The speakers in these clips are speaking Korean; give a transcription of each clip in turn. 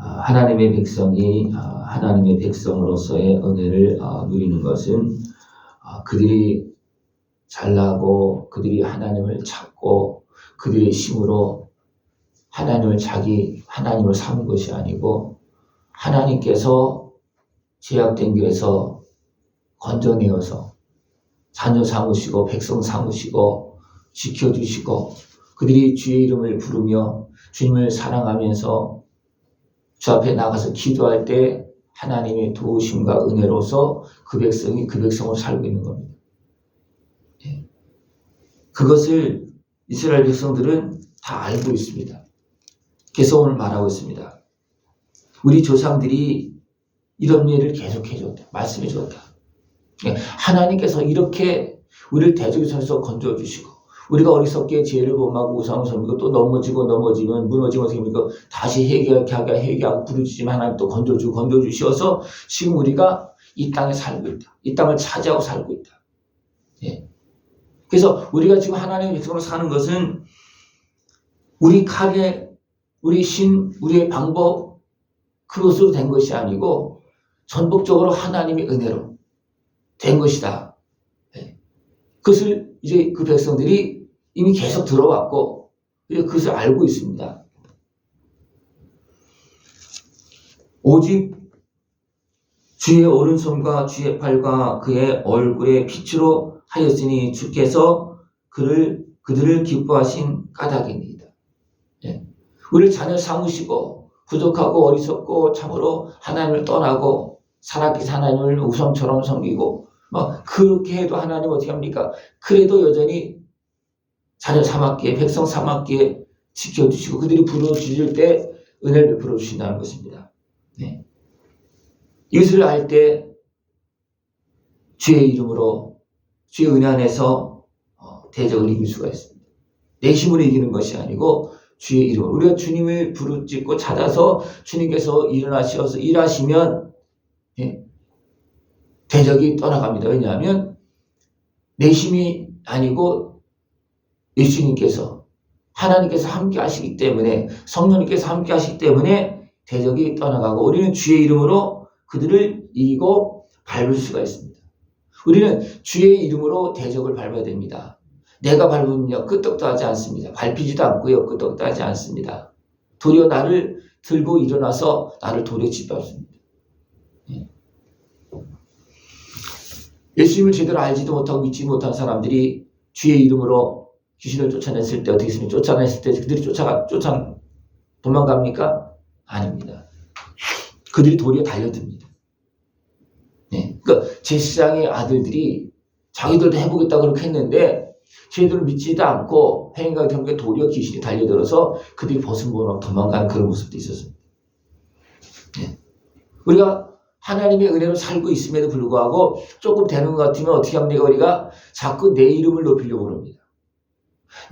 하나님의 백성이 하나님의 백성으로서의 은혜를 누리는 것은 그들이 잘나고 그들이 하나님을 찾고 그들의 힘으로 하나님을 삼은 것이 아니고 하나님께서 제약된 길에서 건져내어서 자녀 삼으시고 백성 삼으시고 지켜주시고 그들이 주의 이름을 부르며 주님을 사랑하면서 주 앞에 나가서 기도할 때 하나님의 도우심과 은혜로서 그 백성이 그 백성으로 살고 있는 겁니다. 그것을 이스라엘 백성들은 다 알고 있습니다. 그래서 오늘 말하고 있습니다. 우리 조상들이 이런 예를 계속해 줬다. 말씀해 줬다. 하나님께서 이렇게 우리를 대적에서 건져주시고 우리가 어리석게 죄를 범하고 우상을 섬기고 또 넘어지면 무너지면 어떻게 합니까? 다시 회개하고 부르짖으면 하나님 또 건져주셔서 지금 우리가 이 땅에 살고 있다. 이 땅을 차지하고 살고 있다. 그래서 우리가 지금 하나님의 백성으로 사는 것은 우리 칼에 우리 우리의 방법 그것으로 된 것이 아니고 전폭적으로 하나님의 은혜로 된 것이다. 그것을 이제 그 백성들이 이미 계속 들어왔고 그것을 알고 있습니다. 오직 주의 오른손과 주의 팔과 그의 얼굴의 빛으로 하였으니 주께서 그들을 기뻐하신 까닭입니다. 우리를 자녀 삼으시고 부족하고 어리석고 참으로 하나님을 떠나고 살아계신 하나님을 우상처럼 섬기고 그렇게 해도 하나님 어떻게 합니까? 그래도 여전히 자녀 삼았기에 백성 삼았기에 지켜주시고 그들이 부르짖을 때 은혜를 베풀어 주신다는 것입니다. 이것을 알 때 주의 이름으로 주의 은혜 안에서 대적을 이길 수가 있습니다. 내 힘으로 이기는 것이 아니고 주의 이름으로 우리가 주님을 부르짖고 찾아서 주님께서 일어나셔서 일하시면 대적이 떠나갑니다. 왜냐하면 내 힘이 아니고 예수님께서 하나님께서 함께 하시기 때문에 성령님께서 함께 하시기 때문에 대적이 떠나가고 우리는 주의 이름으로 그들을 이기고 밟을 수가 있습니다. 우리는 주의 이름으로 대적을 밟아야 됩니다. 내가 밟으면요 끄떡도 하지 않습니다. 밟히지도 않고요 끄떡도 하지 않습니다. 도리어 나를 들고 일어나서 나를 도리어 짓밟습니다. 예수님을 제대로 알지도 못하고 믿지 못한 사람들이 주의 이름으로 귀신을 쫓아냈을 때 어떻게 했습니까? 쫓아냈을 때 그들이 도망갑니까? 아닙니다. 그들이 도리어 달려듭니다. 그러니까 제사장의 아들들이 자기들도 해보겠다 그렇게 했는데 제대로 믿지도 않고 행위가 경우에 도리어 귀신이 달려들어서 그들이 벗은보로 도망가는 그런 모습도 있었습니다. 우리가 하나님의 은혜로 살고 있음에도 불구하고 조금 되는 것 같으면 어떻게 합니까? 우리가 자꾸 내 이름을 높이려고 그럽니다.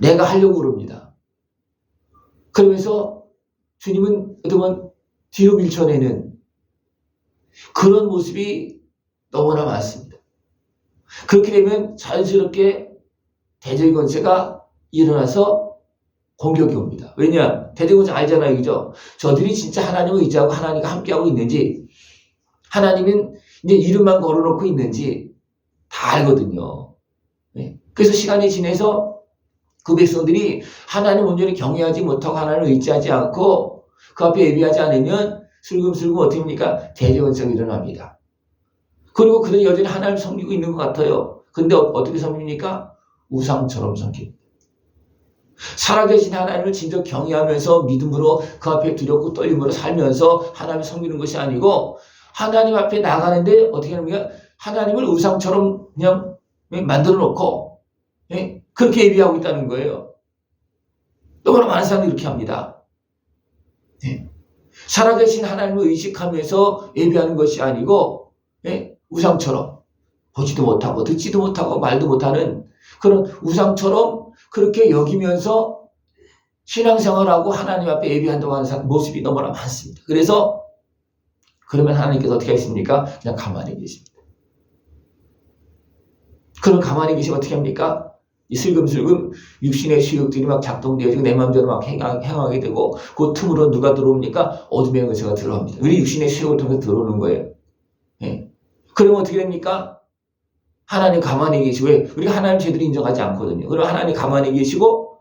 내가 하려고 그럽니다. 그러면서 주님은 그동안 뒤로 밀쳐내는 그런 모습이 너무나 많습니다. 그렇게 되면 자연스럽게 대적의 권세가 일어나서 공격이 옵니다. 왜냐? 대적의 권세 알잖아요. 그죠? 저들이 진짜 하나님을 의지하고 하나님과 함께하고 있는지 하나님은 이제 이름만 걸어놓고 있는지 다 알거든요. 그래서 시간이 지나서 그 백성들이 하나님 온전히 경외하지 못하고 하나님을 의지하지 않고 그 앞에 예비하지 않으면 슬금슬금 어떻게 합니까? 대적의 권세가 일어납니다. 그리고 그들이 여전히 하나님을 섬기고 있는 것 같아요. 근데 어떻게 섬깁니까? 우상처럼 섬깁니다. 살아계신 하나님을 진짜 경외하면서 믿음으로 그 앞에 두렵고 떨림으로 살면서 하나님을 섬기는 것이 아니고 하나님 앞에 나가는데 어떻게 합니까? 하나님을 우상처럼 그냥 만들어 놓고 그렇게 예비하고 있다는 거예요. 너무나 많은 사람들이 이렇게 합니다. 살아계신 하나님을 의식하면서 예비하는 것이 아니고 우상처럼 보지도 못하고 듣지도 못하고 말도 못하는 그런 우상처럼 그렇게 여기면서 신앙생활하고 하나님 앞에 예비한다고 하는 모습이 너무나 많습니다. 그래서 그러면 하나님께서 어떻게 하십니까? 그냥 가만히 계십니다. 그럼 가만히 계시면 어떻게 합니까? 이 슬금슬금 육신의 식욕들이 막 작동되어지고 내 마음대로 막 행하게 되고 그 틈으로 누가 들어옵니까? 어둠의 권세가 들어옵니다. 우리 육신의 식욕을 통해서 들어오는 거예요. 예. 그러면 어떻게 됩니까? 하나님 가만히 계시고, 왜? 우리가 하나님 제대로 인정하지 않거든요. 그럼 하나님 가만히 계시고,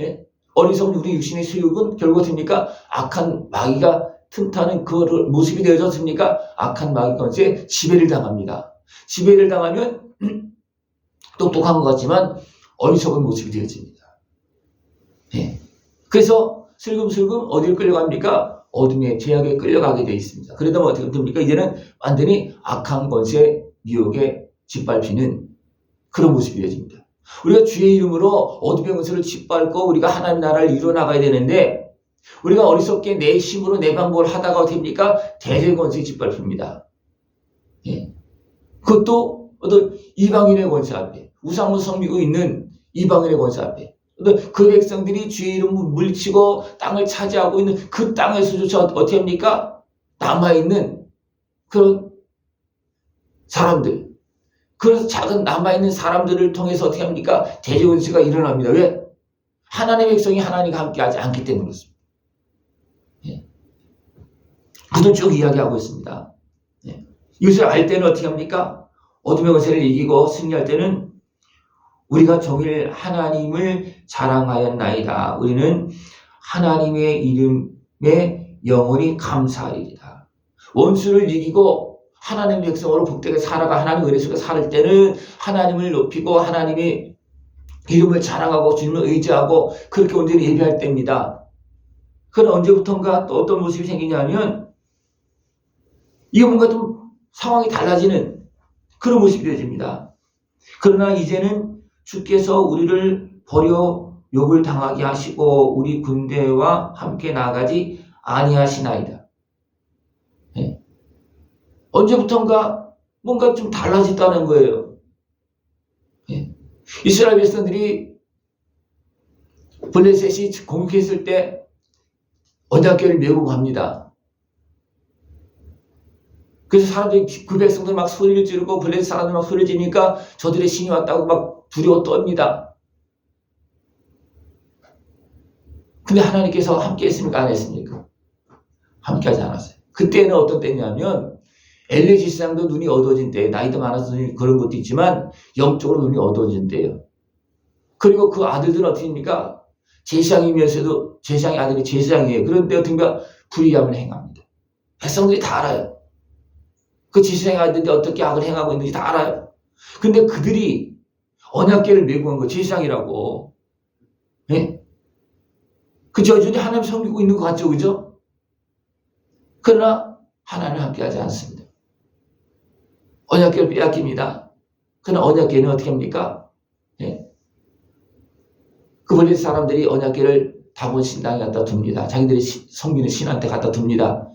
예? 어리석은 우리 육신의 식욕은 결국 어떻습니까? 악한 마귀가 틈타는 그 모습이 되어졌습니까? 악한 마귀 권세에 지배를 당합니다. 지배를 당하면 똑똑한 것 같지만 어리석은 모습이 되어집니다. 예. 그래서 슬금슬금 어디를 끌려갑니까? 어둠의 죄악에 끌려가게 되어 있습니다. 그러다 보면 어떻게 됩니까? 이제는 완전히 악한 권세, 미혹에 짓밟히는 그런 모습이 되어집니다. 우리가 주의 이름으로 어둠의 권세를 짓밟고 우리가 하나님 나라를 이루어나가야 되는데 우리가 어리석게 내 힘으로 내 방법을 하다가 어떻게 됩니까? 대적의 권세에 짓밟힙니다. 예. 그것도 어떤 이방인의 권세 앞에, 우상을 섬기고 있는 이방인의 권세 앞에, 그 백성들이 주의 이름을 물리치고 땅을 차지하고 있는 그 땅에서조차 어떻게 합니까? 남아있는 그런 사람들, 그래서 작은 남아있는 사람들을 통해서 어떻게 합니까? 대적 권세가 일어납니다. 왜? 하나님의 백성이 하나님과 함께하지 않기 때문에 그렇습니다. 예. 그도 쭉 이야기하고 있습니다. 예. 이것을 알 때는 어떻게 합니까? 어둠의 권세를 이기고 승리할 때는 우리가 종일 하나님을 자랑하였나이다. 우리는 하나님의 이름에 영원히 감사하리이다. 원수를 이기고 하나님의 백성으로 복되게 살아가 하나님의 은혜 속에 살 때는 하나님을 높이고 하나님의 이름을 자랑하고 주님을 의지하고 그렇게 온전히 예배할 때입니다. 그러나 언제부턴가 또 어떤 모습이 생기냐면 이게 뭔가 좀 상황이 달라지는 그런 모습이 되어집니다. 그러나 이제는 주께서 우리를 버려 욕을 당하게 하시고 우리 군대와 함께 나가지 아니하시나이다. 네. 언제부턴가 뭔가 좀 달라졌다는 거예요. 네. 이스라엘 백성들이 블레셋이 공격했을 때 언약궤를 메고 갑니다. 그래서 사람들이 그 백성들 막 소리를 지르고 블레셋 사람들 막 소리를 지르니까 저들의 신이 왔다고 막 두려워 떱니다. 근데 하나님께서 함께 했습니까? 안 했습니까? 함께 하지 않았어요. 그때는 어떤 때냐면 엘리 지상도 눈이 어두워진 때, 나이도 많아서 눈이 그런 것도 있지만 영적으로 눈이 어두워진 때예요. 그리고 그 아들들은 어떻게 합니까? 제사장이면서도 제사장의 아들이 제사장이에요. 그런데 어떤가 불의함을 행합니다. 백성들이 다 알아요. 그 제사장의 아들들이 어떻게 악을 행하고 있는지 다 알아요. 근데 그들이 언약궤를 메고 간 거 제사장이라고. 예? 그 여전히 하나님 섬기고 있는 것 같죠, 그죠? 그러나 하나님 함께하지 않습니다. 언약궤를 빼앗깁니다. 그러나 언약궤는 어떻게 합니까? 예? 그 블레셋 사람들이 언약궤를 다곤 신당에 갖다 둡니다. 자기들이 섬기는 신한테 갖다 둡니다.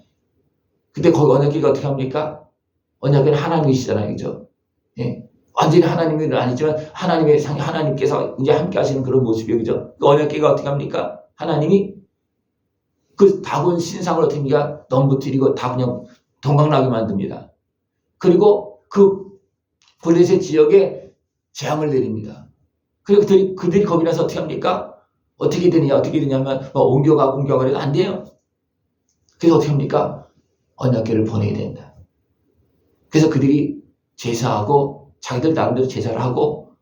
근데 거기 언약궤가 어떻게 합니까? 언약궤는 하나님이시잖아요, 그죠? 예? 완전히 하나님은 아니지만 하나님께서 이제 함께 하시는 그런 모습이에요, 그죠? 그 언약궤가 어떻게 합니까? 하나님이 그 다곤 신상을 어떻게 합니까? 넘부뜨리고 다 그냥 동강나게 만듭니다. 그리고 그 블레셋 지역에 재앙을 내립니다. 그리고 그들이 겁이 나서 어떻게 합니까? 어떻게 되냐면 옮겨가고 해도 안 돼요. 그래서 어떻게 합니까? 언약궤를 보내야 된다. 그래서 그들이 제사하고 자기들 나름대로 제사를 하고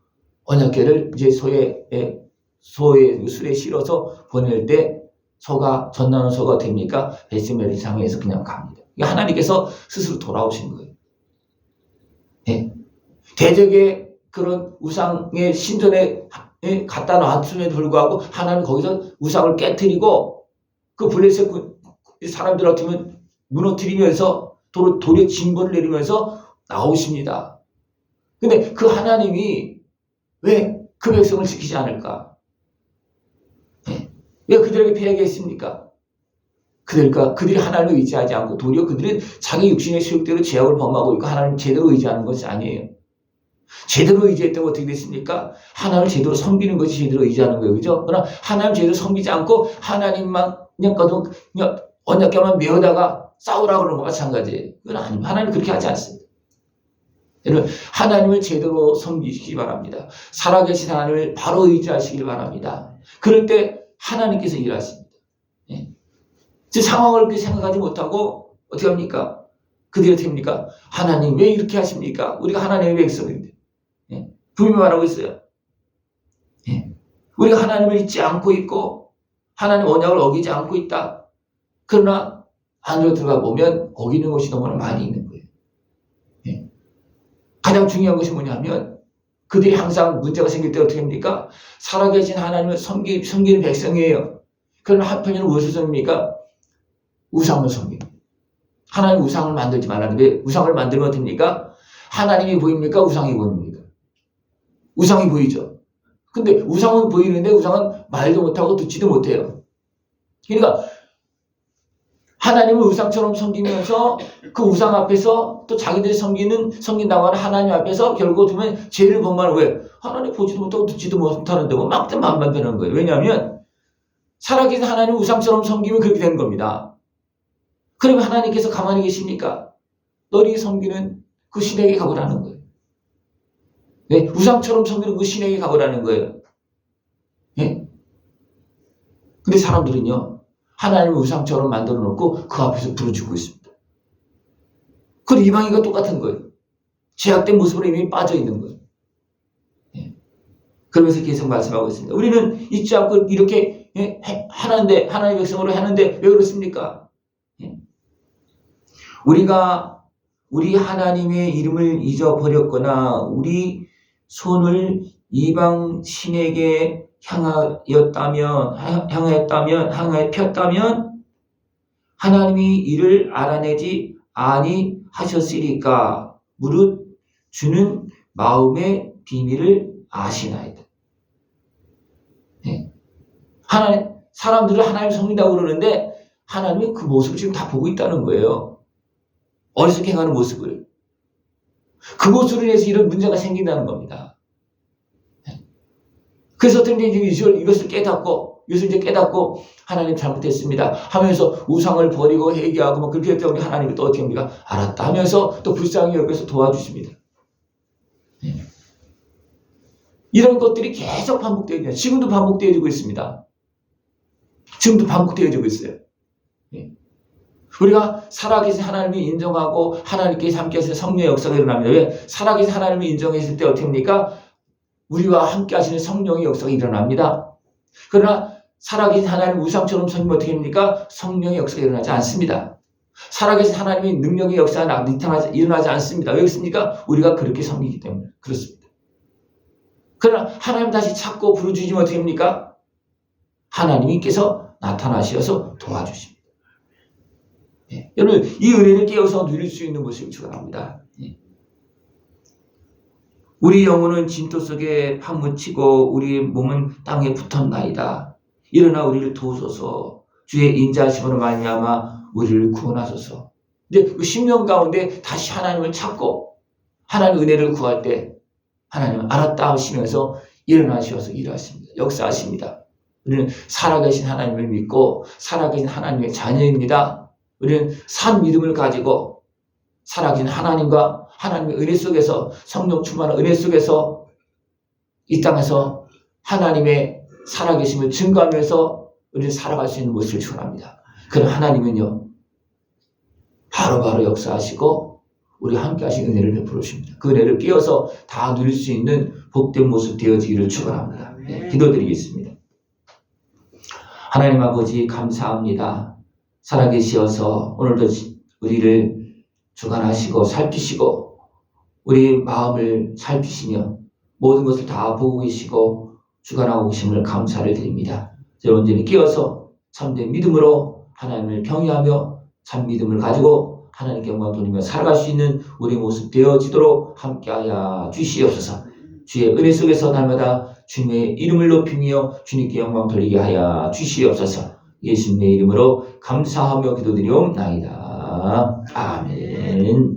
언약궤를 이제 소의 술에 실어서 보낼 때 전나는 소가 됩니까? 베스메리 상에서 그냥 갑니다. 하나님께서 스스로 돌아오신 거예요. 예. 대적의 그런 우상의 신전에 갖다 놨음에도 불구하고 하나님 거기서 우상을 깨트리고 그 블레셋 사람들 같으면 무너뜨리면서 돌의 징벌을 내리면서 나오십니다. 근데 그 하나님이 왜 그 백성을 지키지 않을까? 네. 왜 그들에게 패하게 했습니까? 그들이 하나님을 의지하지 않고 도리어 그들은 자기 육신의 수욕대로 죄악을 범하고 있고 하나님을 제대로 의지하는 것이 아니에요. 제대로 의지했다고 어떻게 됐습니까? 하나님을 제대로 섬기는 것이 제대로 의지하는 거예요. 그죠? 그러나 하나님 제대로 섬기지 않고 하나님만 그냥 언약궤만 메어다가 싸우라고 그러는 거 마찬가지예요. 그건 아닙니다. 하나님 그렇게 하지 않습니다. 여러분, 하나님을 제대로 섬기시기 바랍니다. 살아계신 하나님을 바로 의지하시길 바랍니다. 그럴 때 하나님께서 일하십니다. 예. 상황을 그렇게 생각하지 못하고 어떻게 합니까? 그들이 어떻게 합니까? 하나님 왜 이렇게 하십니까? 우리가 하나님의 백성인데. 예. 분명히 말하고 있어요. 예. 우리가 하나님을 잊지 않고 있고 하나님 언약을 어기지 않고 있다. 그러나 안으로 들어가 보면 어기는 것이 너무나 많이 있는 거예요. 예. 가장 중요한 것이 뭐냐면 그들이 항상 문제가 생길 때 어떻게 합니까? 살아계신 하나님을 섬기는 백성이에요. 그러나 한편으로는 무엇을 섬깁니까? 우상을 섬깁니다. 하나님 우상을 만들지 말라는데 우상을 만들면 어떻게 됩니까? 하나님이 보입니까? 우상이 보입니까? 우상이 보이죠. 근데 우상은 보이는데 우상은 말도 못하고 듣지도 못해요. 그러니까 하나님을 우상처럼 섬기면서 그 우상 앞에서 또 자기들이 섬긴다고 하는 하나님 앞에서 결국 두면 죄를 범하는 왜? 하나님 보지도 못하고 듣지도 못하는데 뭐 막든 맘만 되는 거예요. 왜냐하면 살아계신 하나님 우상처럼 섬기면 그렇게 되는 겁니다. 그러면 하나님께서 가만히 계십니까? 너희 섬기는 그 신에게 가보라는 거예요. 네? 우상처럼 섬기는 그 신에게 가보라는 거예요. 네? 근데 사람들은요. 하나님을 우상처럼 만들어 놓고 그 앞에서 부르짖고 있습니다. 그리고 이방인과 똑같은 거예요. 죄악된 모습으로 이미 빠져 있는 거예요. 예. 그러면서 계속 말씀하고 있습니다. 우리는 잊지 않고 이렇게 하나님의 백성으로 하는데 왜 그렇습니까? 예. 우리가 우리 하나님의 이름을 잊어버렸거나 우리 손을 이방 신에게 향하였다면 하나님이 이를 알아내지 아니하셨으리까 무릇 주는 마음의 비밀을 아시나이다. 네. 사람들을 하나님 섬긴다고 그러는데 하나님이 그 모습을 지금 다 보고 있다는 거예요. 어리석게 행하는 모습을. 그것으로 인해서 이런 문제가 생긴다는 겁니다. 그래서 어떻게 이것을 깨닫고 하나님 잘못했습니다 하면서 우상을 버리고 회개하고 뭐 그렇게 했더니 하나님이 또 어떻게 합니까? 알았다 하면서 또 불쌍히 여겨서 도와주십니다. 네. 이런 것들이 계속 반복되어지고 지금도 반복되어지고 있습니다. 지금도 반복되어지고 있어요. 네. 우리가 살아계신 하나님을 인정하고 하나님께서 함께 하시는 성령의 역사가 일어납니다. 왜? 살아계신 하나님을 인정했을 때 어떻게 합니까? 우리와 함께 하시는 성령의 역사가 일어납니다. 그러나 살아계신 하나님 우상처럼 섬기면 어떻게 됩니까? 성령의 역사가 일어나지 않습니다. 살아계신 하나님의 능력의 역사가 일어나지 않습니다. 왜 그렇습니까? 우리가 그렇게 섬기기 때문에 그렇습니다. 그러나 하나님 다시 찾고 부르짖으면 어떻게 됩니까? 하나님께서 나타나셔서 도와주십니다. 네. 여러분 이 은혜를 깨어서 누릴 수 있는 모습을 축원합니다. 네. 우리 영혼은 진토 속에 파묻히고 우리 몸은 땅에 붙었나이다. 일어나 우리를 도우소서. 주의 인자하심으로 말미암아 우리를 구원하소서. 이제 그 심령 가운데 다시 하나님을 찾고 하나님의 은혜를 구할 때 하나님은 알았다 하시면서 일어나셔서 일하십니다. 역사하십니다. 우리는 살아계신 하나님을 믿고 살아계신 하나님의 자녀입니다. 우리는 산 믿음을 가지고 살아계신 하나님과 하나님의 은혜 속에서 성령 충만한 은혜 속에서 이 땅에서 하나님의 살아계심을 증거하면서 우리는 살아갈 수 있는 모습을 축원합니다. 그런 하나님은요 바로바로 역사하시고 우리 함께 하신 은혜를 베풀어 주십니다. 그 은혜를 끼어서 다 누릴 수 있는 복된 모습 되어지기를 축원합니다. 네, 기도드리겠습니다. 하나님 아버지 감사합니다. 살아계시어서 오늘도 우리를 주관하시고 살피시고 우리 마음을 살피시며 모든 것을 다 보고 계시고 주관하고 계심을 감사를 드립니다. 온전히 끼어서 참된 믿음으로 하나님을 경외하며 참 믿음을 가지고 하나님께 영광 돌리며 살아갈 수 있는 우리 모습 되어지도록 함께하여 주시옵소서. 주의 은혜 속에서 날마다 주님의 이름을 높이며 주님께 영광 돌리게 하여 주시옵소서. 예수님의 이름으로 감사하며 기도드리옵나이다. 아멘.